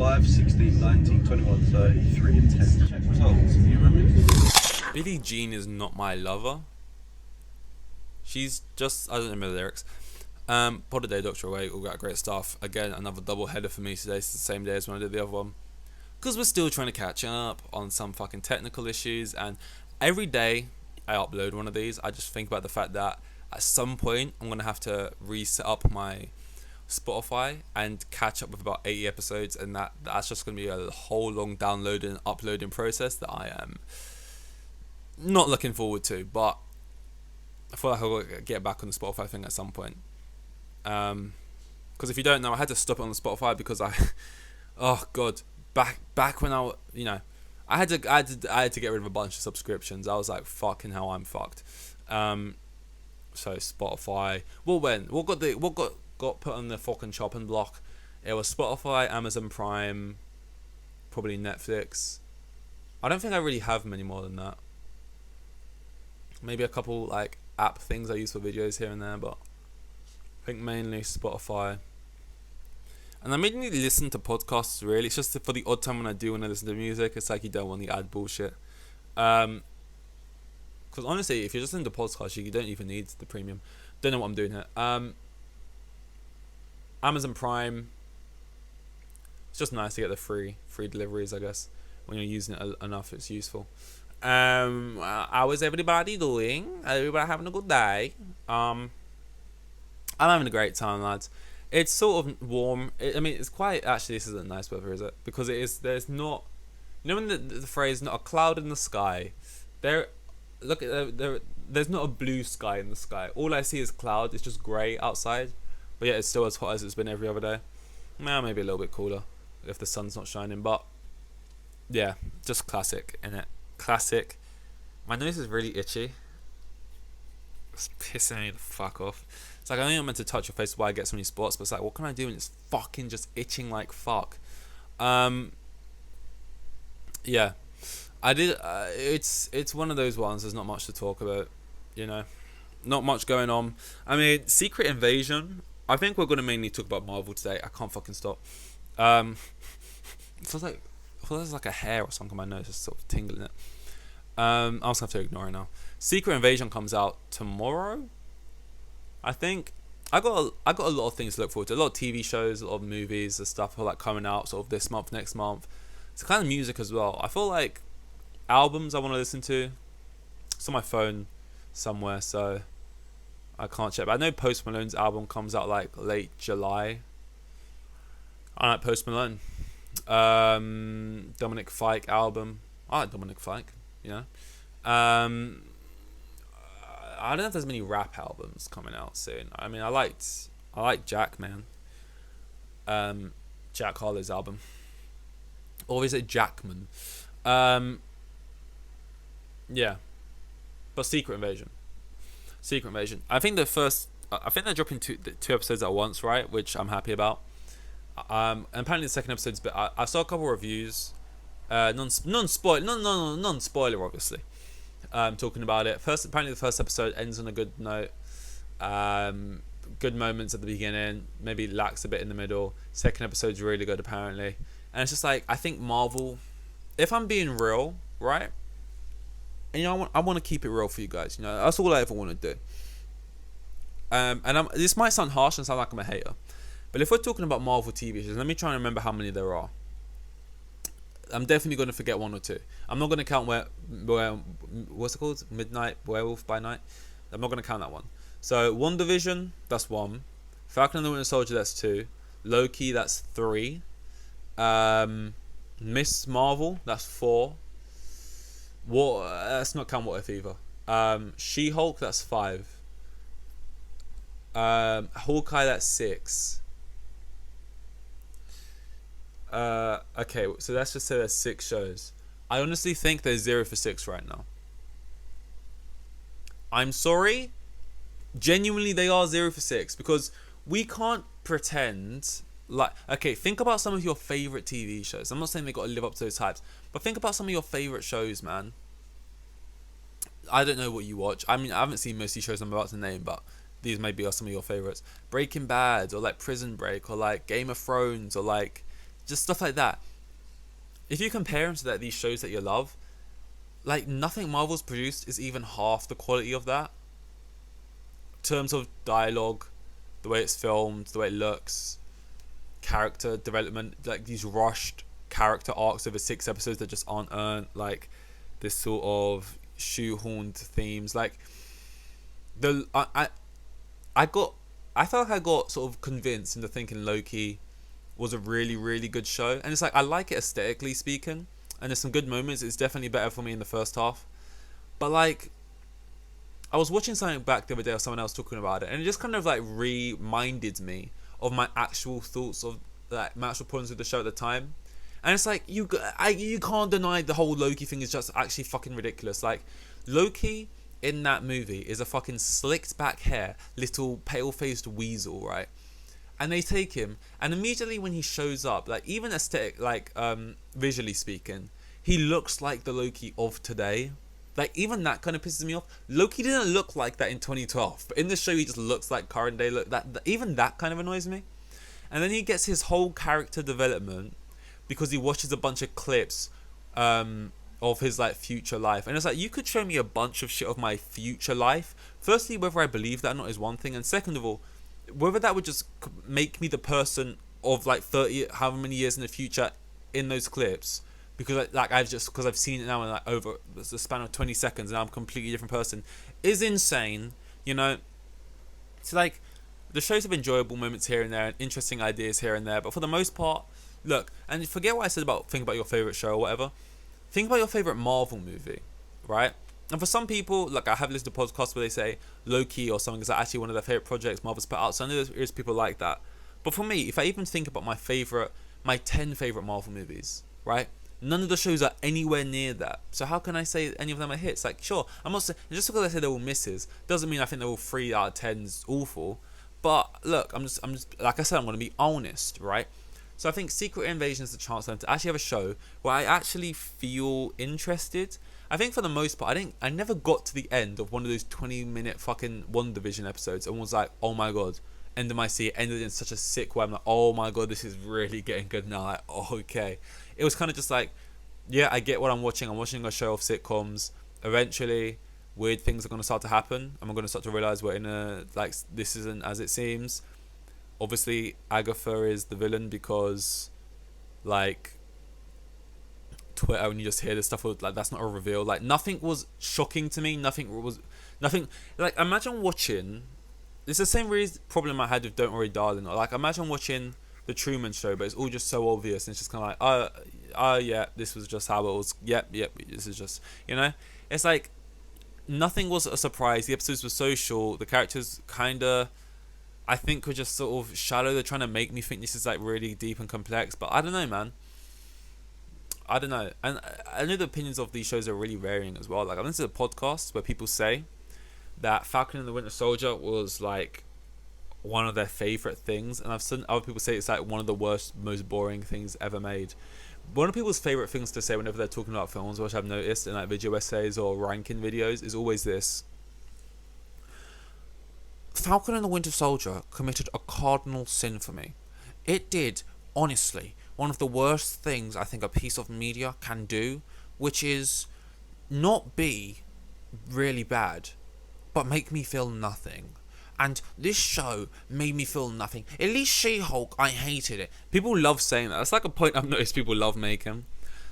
5, 16, 19, 21, 30, 3 and 10. Check results. You remember? Billie Jean is not my lover. She's just, I don't remember the lyrics. Pod a Day, Dr. Awake, all that great stuff. Again, another double header for me today. It's the same day as when I did the other one. Because we're still trying to catch up on some fucking technical issues. And every day I upload one of these, I just think about the fact that at some point I'm going to have to reset up my Spotify and catch up with about 80 episodes. And that's just going to be a whole long downloading and uploading process that I am not looking forward to. But I feel like I'll get back on the Spotify thing at some point. Because if you don't know, I had to stop it on the Spotify because oh god, back when I had to get rid of a bunch of subscriptions. I was like, fucking hell, I'm fucked. So Spotify. What got put on the fucking chopping block? It was Spotify, Amazon Prime, probably Netflix. I don't think I really have many more than that. Maybe a couple like app things I use for videos here and there, but I think mainly Spotify. And I mainly listen to podcasts, really. It's just for the odd time when I do want to listen to music. It's like you don't want the ad bullshit. Because honestly, if you're just into podcasts, you don't even need the premium. Don't know what I'm doing here. Amazon Prime. It's just nice to get the free deliveries, I guess. When you're using it enough, it's useful. How is everybody doing? Everybody having a good day? I'm having a great time, lads. It's sort of warm. It's quite... Actually, this isn't nice weather, is it? Because it is... There's not... You know when the phrase, not a cloud in the sky? There's not a blue sky in the sky. All I see is cloud. It's just grey outside. But yeah, it's still as hot as it's been every other day. Well, maybe a little bit cooler if the sun's not shining. But yeah, just classic, innit? Classic. My nose is really itchy. It's pissing me the fuck off. It's like, I know you're meant to touch your face while I get so many spots, but it's like, what can I do when it's fucking just itching like fuck? Yeah. I did, it's one of those ones, there's not much to talk about, you know? Not much going on. Secret Invasion, I think we're going to mainly talk about Marvel today. I can't fucking stop. It feels like there's like a hair or something on my nose, just sort of tingling it. I'll just have to ignore it now. Secret Invasion comes out tomorrow, I think. I got a lot of things to look forward to. A lot of TV shows, a lot of movies and stuff are like coming out sort of this month, next month. It's kind of music as well. I feel like albums I want to listen to. It's on my phone somewhere, so I can't check. But I know Post Malone's album comes out like late July. I like Post Malone. Dominic Fike album. I like Dominic Fike, you know. I don't know if there's many rap albums coming out soon. I like Jack, man. Jack Harlow's album. Or is it Jackman? Yeah. But Secret Invasion. I think they're dropping two episodes at once, right? Which I'm happy about. And apparently the second episode's bit. I saw a couple of reviews. Non-spoiler, obviously. Talking about it. Apparently the first episode ends on a good note. Good moments at the beginning. Maybe lacks a bit in the middle. Second episode's really good, apparently. And it's just like, I think Marvel, if I'm being real, right? And I want to keep it real for you guys. You know, that's all I ever want to do. This might sound harsh and sound like I'm a hater, but if we're talking about Marvel TV shows, let me try and remember how many there are. I'm definitely going to forget one or two. I'm not going to count what's it called? Midnight Werewolf by Night. I'm not going to count that one. So WandaVision, that's one. Falcon and the Winter Soldier, that's two. Loki, that's three. Miss Marvel, that's four. Let's not count What If either. She-Hulk, that's five. Hawkeye, that's six. Okay, so let's just say there's 6 shows. I honestly think there's 0 for 6 right now. I'm sorry. Genuinely, they are 0 for 6 because we can't pretend like... Okay, think about some of your favorite TV shows. I'm not saying they got to live up to those hypes, but think about some of your favorite shows, man. I don't know what you watch. I haven't seen most of these shows I'm about to name, but these maybe are some of your favorites. Breaking Bad, or like Prison Break, or like Game of Thrones, or like just stuff like that. If you compare them to that, these shows that you love, like nothing Marvel's produced is even half the quality of that. In terms of dialogue, the way it's filmed, the way it looks, character development, like these rushed character arcs over 6 episodes that just aren't earned, like this sort of shoehorned themes. Like the I felt like I got sort of convinced into thinking Loki was a really, really good show. And it's like, I like it aesthetically speaking, and there's some good moments. It's definitely better for me in the first half. But like, I was watching something back the other day of someone else talking about it, and it just kind of like reminded me of my actual thoughts of like my actual problems with the show at the time. And it's like, you can't deny the whole Loki thing is just actually fucking ridiculous. Like, Loki in that movie is a fucking slicked back hair, little pale faced weasel, right? And they take him, and immediately when he shows up, like even aesthetic, like visually speaking, he looks like the Loki of today. Like even that kind of pisses me off. Loki didn't look like that in 2012, but in the show he just looks like current day. Look, that even that kind of annoys me. And then he gets his whole character development because he watches a bunch of clips of his like future life, and it's like, you could show me a bunch of shit of my future life. Firstly, whether I believe that or not is one thing, and second of all, whether that would just make me the person of like 30 however many years in the future in those clips, because I've seen it now in like over the span of 20 seconds and I'm a completely different person, is insane. You know, it's like the shows have enjoyable moments here and there and interesting ideas here and there, but for the most part, look, and forget what I said about think about your favorite show or whatever. Think about your favorite Marvel movie, right? And for some people, like I have listened to podcasts where they say Loki or something is actually one of their favorite projects Marvel's put out. So I know there's people like that. But for me, if I even think about my 10 favorite Marvel movies, right? None of the shows are anywhere near that. So how can I say any of them are hits? Like, sure, I'm not saying, just because I say they're all misses doesn't mean I think they're all 3 out of 10's awful. But look, I'm just like I said, I'm going to be honest, right? So I think Secret Invasion is the chance for them to actually have a show where I actually feel interested. I think for the most part, I never got to the end of one of those 20-minute fucking WandaVision episodes and was like, oh my god, end of my seat, ended in such a sick way. I'm like, oh my god, this is really getting good now. Like, oh, okay. It was kind of just like, yeah, I get what I'm watching. I'm watching a show of sitcoms. Eventually, weird things are going to start to happen. And we're going to start to realize we're in a, like, this isn't as it seems. Obviously, Agatha is the villain because, like, Twitter, when you just hear this stuff, like, that's not a reveal. Like, nothing was shocking to me. Nothing, like, imagine watching, it's the same problem I had with Don't Worry Darling. Like, imagine watching The Truman Show, but it's all just so obvious, and it's just kind of like, yeah, this was just how it was. Yep, this is just, you know? It's like, nothing was a surprise. The episodes were so short. The characters kind of, I think, were just sort of shallow. They're trying to make me think this is like really deep and complex, but I don't know, man. I don't know. And I know the opinions of these shows are really varying as well. Like, I listened to podcasts where people say that Falcon and the Winter Soldier was like one of their favorite things, and I've seen other people say it's like one of the worst, most boring things ever made. One of people's favorite things to say whenever they're talking about films, which I've noticed in like video essays or ranking videos, is always this: Falcon and the Winter Soldier committed a cardinal sin for me. It did, honestly, one of the worst things I think a piece of media can do, which is not be really bad, but make me feel nothing. And this show made me feel nothing. At least She-Hulk, I hated it. People love saying that. That's like a point I've noticed people love making.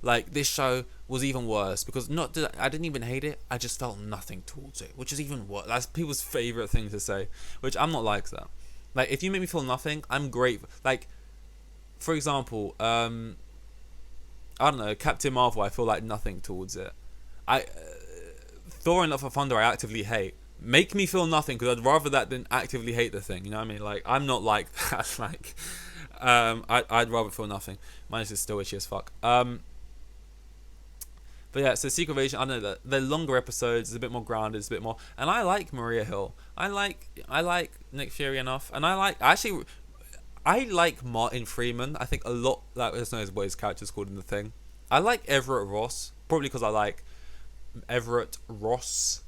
Like, this show was even worse because I didn't even hate it. I just felt nothing towards it, which is even worse. That's people's favorite thing to say, which I'm not like that. Like, if you make me feel nothing, I'm great. Like, for example, I don't know, Captain Marvel, I feel like nothing towards it. Thor and Love and Thunder, I actively hate. Make me feel nothing, because I'd rather that than actively hate the thing. You know what I mean? Like, I'm not like that. Like, I'd rather feel nothing. Mine is still itchy as fuck. But yeah, so Secret Invasion, I don't know, they're longer episodes, it's a bit more grounded, it's a bit more, and I like Maria Hill. I like Nick Fury enough, and I like Martin Freeman. I think a lot, like, there's no what his character's called in the thing. I like Everett Ross, probably because I like Everett Ross,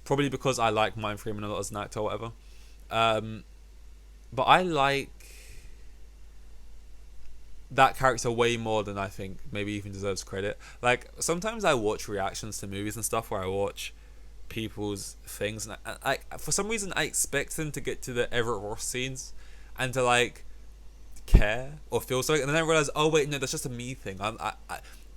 probably because I like Martin Freeman a lot as an actor or whatever. But I like that character way more than I think maybe even deserves credit. Like sometimes I watch reactions to movies and stuff where I watch people's things, and I for some reason I expect them to get to the Everett Ross scenes and to like care or feel something, and then I realize, oh wait, no, that's just a me thing.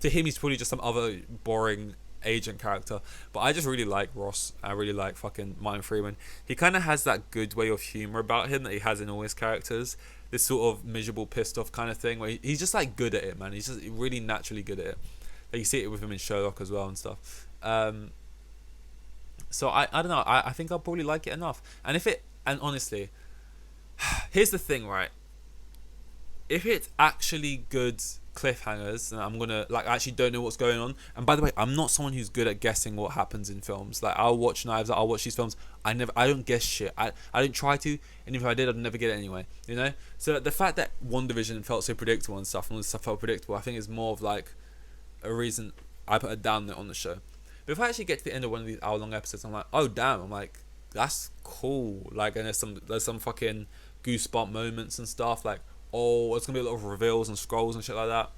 To him, he's probably just some other boring agent character. But I just really like Ross. I really like fucking Martin Freeman. He kind of has that good way of humor about him that he has in all his characters. This sort of miserable, pissed off kind of thing where he's just like good at it, man. He's just really naturally good at it. Like you see it with him in Sherlock as well and stuff. So I don't know. I think I'll probably like it enough. And honestly, here's the thing, right? If it's actually good cliffhangers, and I'm gonna like I actually don't know what's going on. And by the way, I'm not someone who's good at guessing what happens in films. Like I'll watch Knives, I'll watch these films. I don't guess shit. I don't try to, and if I did, I'd never get it anyway. You know. So the fact that WandaVision felt so predictable and stuff, and all this stuff felt predictable, I think is more of like a reason I put a down note on the show. But if I actually get to the end of one of these hour-long episodes, I'm like, oh damn, I'm like, that's cool. Like, and there's some fucking goosebump moments and stuff. Like, oh, it's gonna be a lot of reveals and scrolls and shit like that.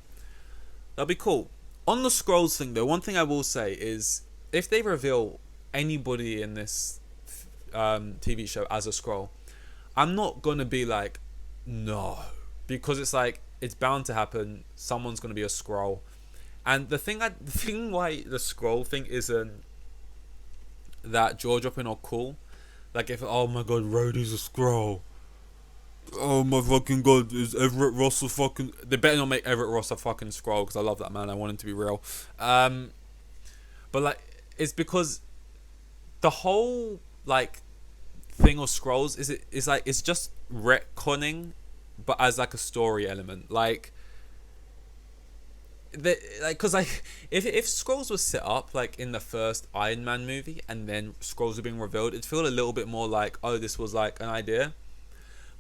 That'll be cool. On the scrolls thing though, one thing I will say is if they reveal anybody in this TV show as a scroll, I'm not gonna be like, no, because it's like it's bound to happen. Someone's gonna be a scroll. And the thing why the scroll thing isn't that jaw dropping or cool, like if oh my god, Rhodey's a scroll. Oh my fucking god, is Everett Ross a fucking? They better not make Everett Ross a fucking scroll because I love that man. I want him to be real. But like, it's because the whole like thing of scrolls is like it's just retconning, but as like a story element, like. Because like if scrolls were set up like in the first Iron Man movie and then scrolls were being revealed, it'd feel a little bit more like, oh, this was like an idea.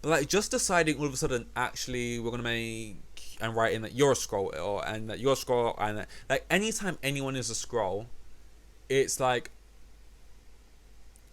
But like just deciding all of a sudden, actually we're gonna make and write in that you're a scroll and that you're a scroll and that, like anytime anyone is a scroll, it's like,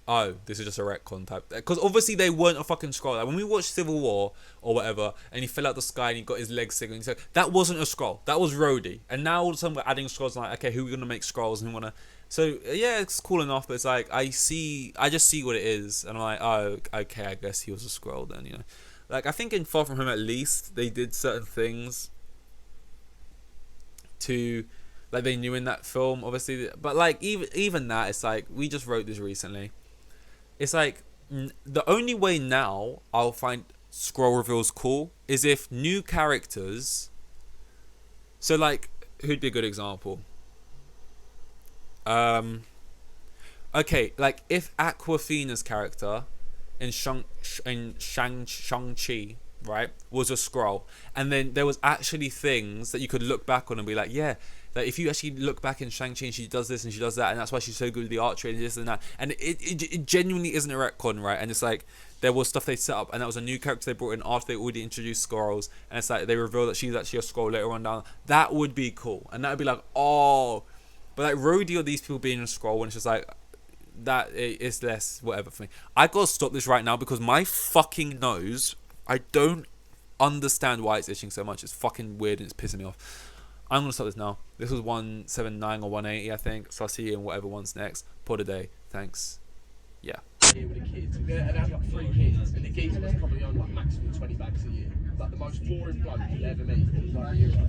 oh, this is just a retcon type. Because obviously they weren't a fucking scroll. Like when we watched Civil War or whatever, and he fell out the sky and he got his legs sick, so that wasn't a scroll. That was Rhodey. And now all of a sudden we're adding scrolls. Like, okay, who are we gonna make scrolls? And we wanna. So yeah, it's cool enough. But it's like I just see what it is, and I'm like, oh, okay, I guess he was a scroll then. You know, like I think in Far From Home at least they did certain things to. Like they knew in that film, obviously, but like even that, it's like we just wrote this recently. It's like the only way now I'll find scroll reveals cool is if new characters. So like, who'd be a good example? Okay, like if Aquafina's character in Shang-Chi, right, was a scroll, and then there was actually things that you could look back on and be like, yeah. Like if you actually look back in Shang-Chi and she does this and she does that and that's why she's so good with the archery and this and that, and it genuinely isn't a retcon, right? And it's like there was stuff they set up and that was a new character they brought in after they already introduced Skrulls, and it's like they reveal that she's actually a Skrull later on down. That would be cool, and that would be like, oh, but like Rhodey or these people being a Skrull, when it's just like that, it's less whatever for me. I gotta stop this right now because my fucking nose, I don't understand why it's itching so much. It's fucking weird and it's pissing me off. I'm going to stop this now. This was 179 or 180, I think. So I'll see you in whatever one's next. Pod a day. Thanks. Yeah. Here with the kids. And I had like 3 kids. And the geezer was probably on like maximum 20 bags a year. Like the most boring bloke you'll ever meet. Like a hero.